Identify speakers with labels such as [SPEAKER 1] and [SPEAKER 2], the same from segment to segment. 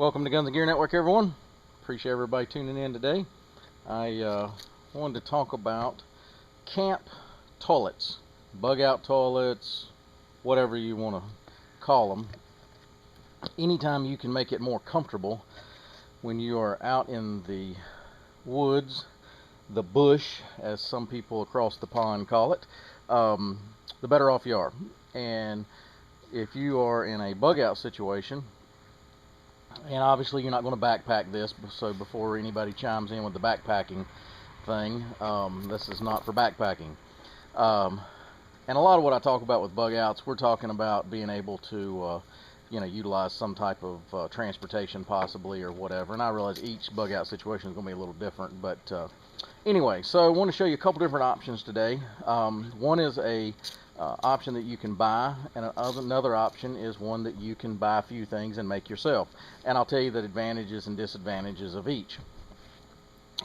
[SPEAKER 1] Welcome to Guns and Gear Network, everyone. Appreciate everybody tuning in today. I wanted to talk about camp toilets, bug out toilets, whatever you want to call them. Anytime you can make it more comfortable when you are out in the woods, the bush, as some people across the pond call it, the better off you are. And if you are in a bug out situation, and obviously you're not going to backpack this, so before anybody chimes in with the backpacking thing, this is not for backpacking. And a lot of what I talk about with bug outs, we're talking about being able to utilize some type of transportation possibly or whatever. And I realize each bug out situation is going to be a little different, but anyway, so I want to show you a couple different options today. One is a option that you can buy, and another option is one that you can buy a few things and make yourself. And I'll tell you the advantages and disadvantages of each.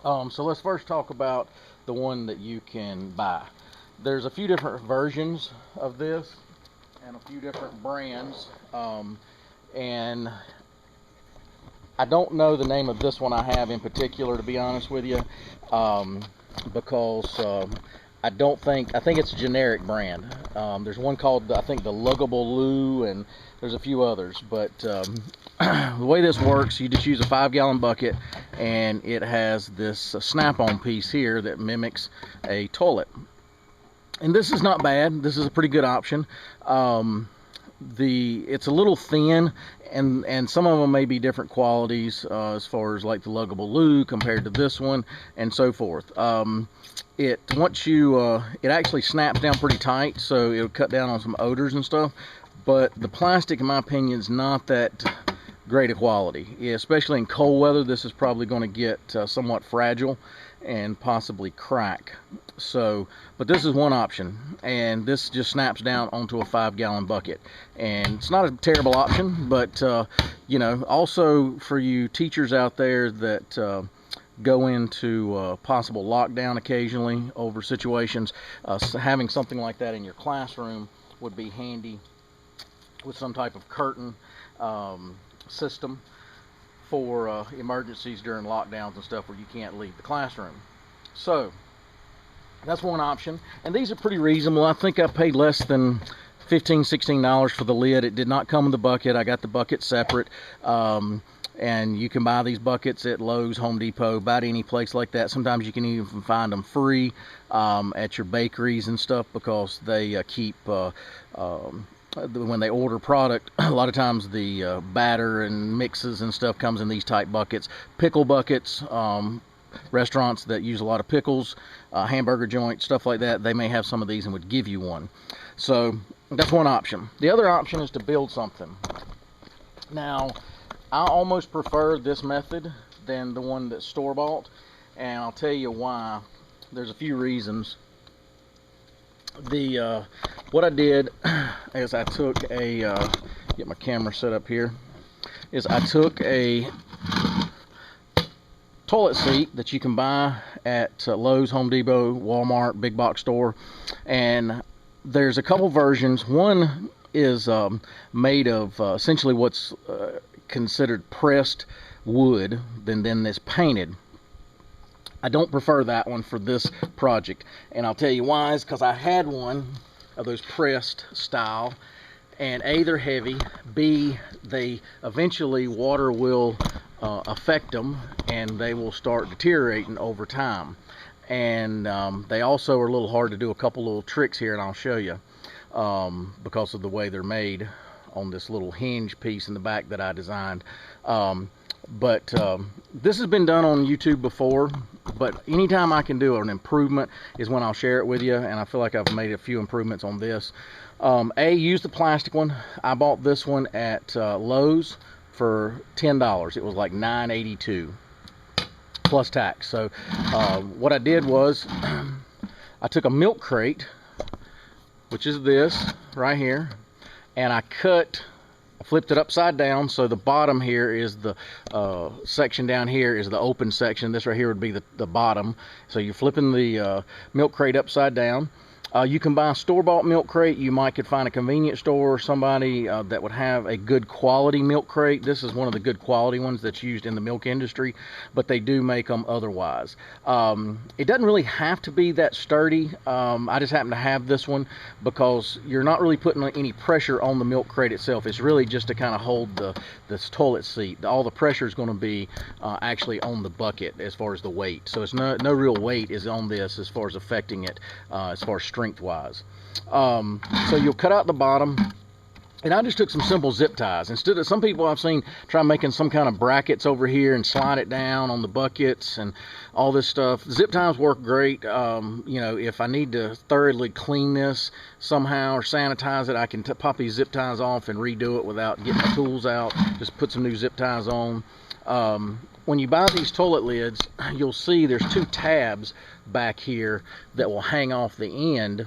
[SPEAKER 1] So let's first talk about the one that you can buy. There's a few different versions of this and a few different brands, and I don't know the name of this one I have in particular, to be honest with you, because I think it's a generic brand. There's one called, I think, the Luggable Loo, and there's a few others. But the way this works, you just use a 5-gallon bucket, and it has this snap-on piece here that mimics a toilet. And this is not bad. This is a pretty good option. It's a little thin, and some of them may be different qualities as far as like the Luggable Loo compared to this one and so forth. It actually snaps down pretty tight, so it'll cut down on some odors and stuff, but the plastic, in my opinion, is not that great a quality. Yeah, especially in cold weather, this is probably going to get somewhat fragile and possibly crack. But this is one option, and this just snaps down onto a 5-gallon bucket, and it's not a terrible option. But also for you teachers out there that go into possible lockdown occasionally over situations, having something like that in your classroom would be handy, with some type of curtain system for emergencies during lockdowns and stuff where you can't leave the classroom. So that's one option, and these are pretty reasonable. I think I paid less than $15-16 for the lid. It did not come with the bucket. I got the bucket separate. And you can buy these buckets at Lowe's, Home Depot, about any place like that. Sometimes you can even find them free at your bakeries and stuff, because they keep when they order product, a lot of times the batter and mixes and stuff comes in these type buckets. Pickle buckets, restaurants that use a lot of pickles, hamburger joints, stuff like that, they may have some of these and would give you one. So that's one option. The other option is to build something. Now, I almost prefer this method than the one that's store-bought, and I'll tell you why. There's a few reasons. What I did is I took get my camera set up here, is I took a toilet seat that you can buy at Lowe's, Home Depot, Walmart, big box store, and there's a couple versions. One is made of essentially what's considered pressed wood, then this painted. I don't prefer that one for this project, and I'll tell you why. Is because I had one of those pressed style, and A, they're heavy, B, they eventually water will affect them and they will start deteriorating over time, and they also are a little hard to do a couple little tricks here, and I'll show you, because of the way they're made on this little hinge piece in the back that I designed. But this has been done on YouTube before, but anytime I can do an improvement is when I'll share it with you, and I feel like I've made a few improvements on this. Use the plastic one. I bought this one at Lowe's for $10. It was like $9.82 plus tax. So what I did was I took a milk crate, which is this right here, and I flipped it upside down, so the bottom here is the section down here is the open section. This right here would be the bottom. So you're flipping the milk crate upside down, You can buy a store-bought milk crate. You could find a convenience store or somebody that would have a good quality milk crate. This is one of the good quality ones that's used in the milk industry, but they do make them otherwise. It doesn't really have to be that sturdy. I just happen to have this one because you're not really putting any pressure on the milk crate itself. It's really just to kind of hold this toilet seat. All the pressure is going to be actually on the bucket as far as the weight. So it's no real weight is on this as far as affecting it as far as strength wise. So you'll cut out the bottom, and I just took some simple zip ties. Instead of, some people I've seen try making some kind of brackets over here and slide it down on the buckets and all this stuff. Zip ties work great. You know, if I need to thoroughly clean this somehow or sanitize it, I can pop these zip ties off and redo it without getting the tools out. Just put some new zip ties on. When you buy these toilet lids, you'll see there's two tabs back here that will hang off the end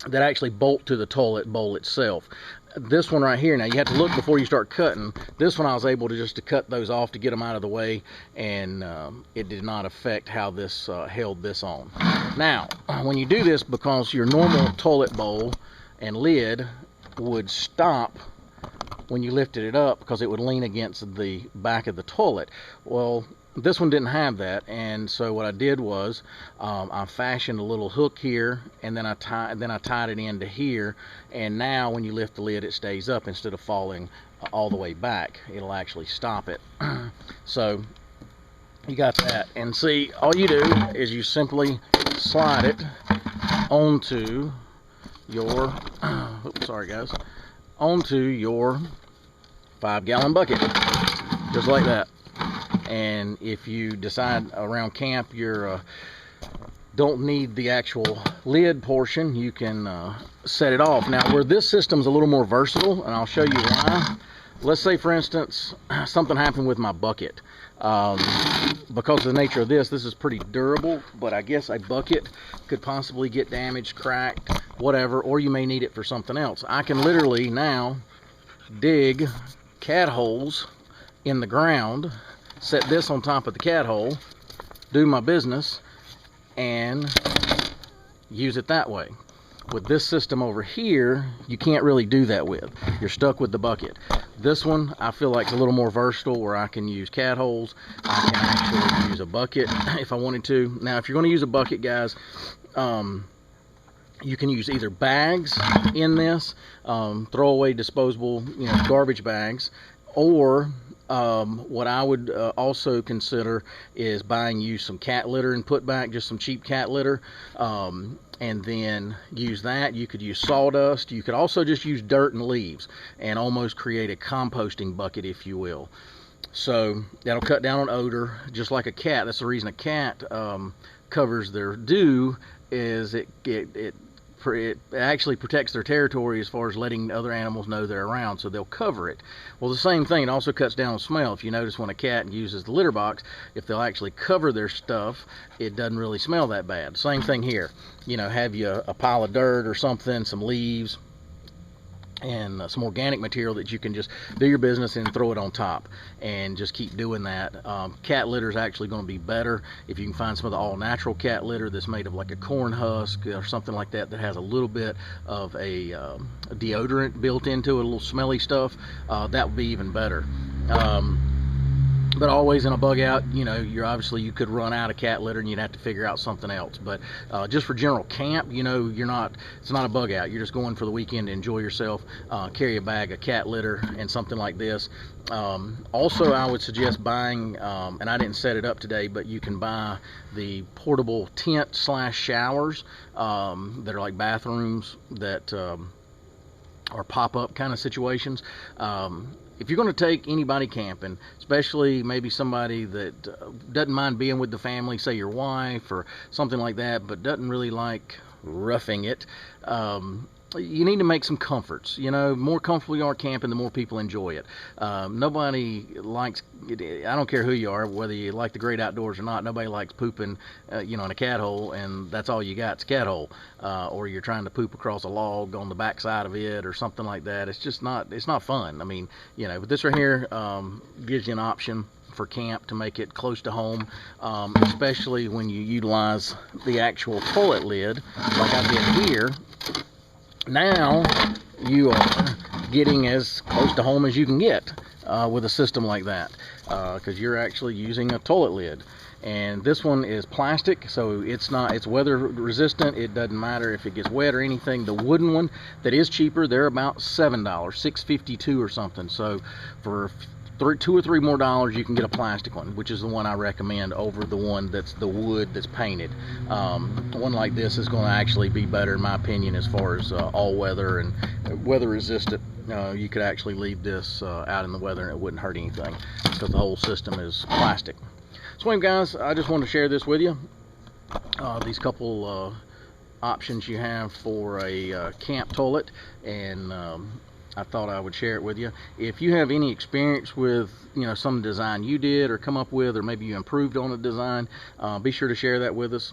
[SPEAKER 1] that actually bolt to the toilet bowl itself. This one right here, now you have to look before you start cutting. This one I was able to cut those off to get them out of the way, and it did not affect how this held this on. Now, when you do this, because your normal toilet bowl and lid would stop when you lifted it up because it would lean against the back of the toilet. Well, this one didn't have that, and so what I did was I fashioned a little hook here, and then I tied it into here, and now when you lift the lid, it stays up instead of falling all the way back. It'll actually stop it. So you got that, and see, all you do is you simply slide it onto your oops, sorry guys, onto your 5-gallon bucket, just like that. And if you decide around camp you don't need the actual lid portion, you can set it off. Now, where this system's a little more versatile, and I'll show you why. Let's say, for instance, something happened with my bucket. Because of the nature of this is pretty durable, but I guess a bucket could possibly get damaged, cracked, whatever, or you may need it for something else. I can literally now dig cat holes in the ground, set this on top of the cat hole, do my business, and use it that way. With this system over here, you can't really do that with. You're stuck with the bucket. This one, I feel like, is a little more versatile, where I can use cat holes. I can actually use a bucket if I wanted to. Now, if you're going to use a bucket, guys, you can use either bags in this, throwaway disposable, garbage bags, or what I would also consider is buying you some cat litter and put back, just some cheap cat litter, and then use that. You could use sawdust. You could also just use dirt and leaves and almost create a composting bucket, if you will. So that'll cut down on odor, just like a cat. That's the reason a cat covers their dew, is it actually protects their territory as far as letting other animals know they're around, so they'll cover it. Well, the same thing, it also cuts down on smell. If you notice, when a cat uses the litter box, if they'll actually cover their stuff, it doesn't really smell that bad. Same thing here. Have you a pile of dirt or something, some leaves, and some organic material that you can just do your business and throw it on top, and just keep doing that. Cat litter is actually going to be better if you can find some of the all-natural cat litter that's made of like a corn husk or something like that, that has a little bit of a deodorant built into it, a little smelly stuff. That would be even better. But always in a bug out, you could run out of cat litter and you'd have to figure out something else. But just for general camp, it's not a bug out. You're just going for the weekend to enjoy yourself. Carry a bag of cat litter and something like this. Also, I would suggest buying, and I didn't set it up today, but you can buy the portable tent / showers that are like bathrooms that are pop-up kind of situations. If you're going to take anybody camping, especially maybe somebody that doesn't mind being with the family, say your wife or something like that, but doesn't really like roughing it, you need to make some comforts. More comfortable you are camping, the more people enjoy it. Nobody likes, I don't care who you are, whether you like the great outdoors or not, nobody likes pooping in a cat hole and that's all you got, it's a cat hole. Or you're trying to poop across a log on the back side of it or something like that. It's not fun. I mean, but this right here gives you an option. for camp to make it close to home, especially when you utilize the actual toilet lid like I did here. Now you are getting as close to home as you can get with a system like that, because you're actually using a toilet lid. And this one is plastic, so it's weather resistant. It doesn't matter if it gets wet or anything. The wooden one that is cheaper, they're about $7, $6.52 or something. So for $2 or $3 more, you can get a plastic one, which is the one I recommend over the one that's the wood that's painted. One like this is going to actually be better, in my opinion, as far as all weather and weather resistant. You could actually leave this out in the weather and it wouldn't hurt anything, because the whole system is plastic. So anyway, guys, I just wanted to share this with you. These couple options you have for a camp toilet, and I thought I would share it with you. If you have any experience with some design you did or come up with, or maybe you improved on a design, be sure to share that with us.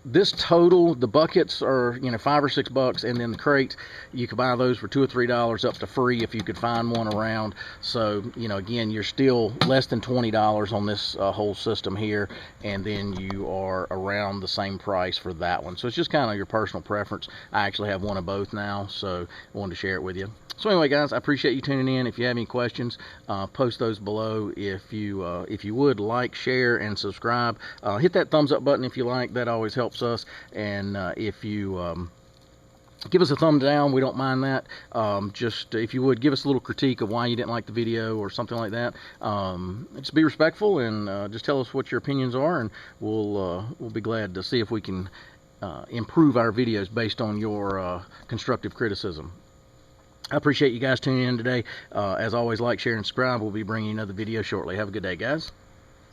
[SPEAKER 1] This total, the buckets are $5 or $6, and then the crates, you could buy those for $2 or $3 up to free if you could find one around. So again, you're still less than $20 on this whole system here, and then you are around the same price for that one. So it's just kind of your personal preference. I actually have one of both now, so I wanted to share it with you. So anyway, guys, I appreciate you tuning in. If you have any questions, post those below. If you would, like, share, and subscribe. Hit that thumbs up button if you like. That always helps us. And if you give us a thumb down, we don't mind that. Just if you would, give us a little critique of why you didn't like the video or something like that. Just be respectful, and just tell us what your opinions are, and we'll be glad to see if we can improve our videos based on your constructive criticism. I appreciate you guys tuning in today. As always, like, share, and subscribe. We'll be bringing you another video shortly. Have a good day, guys.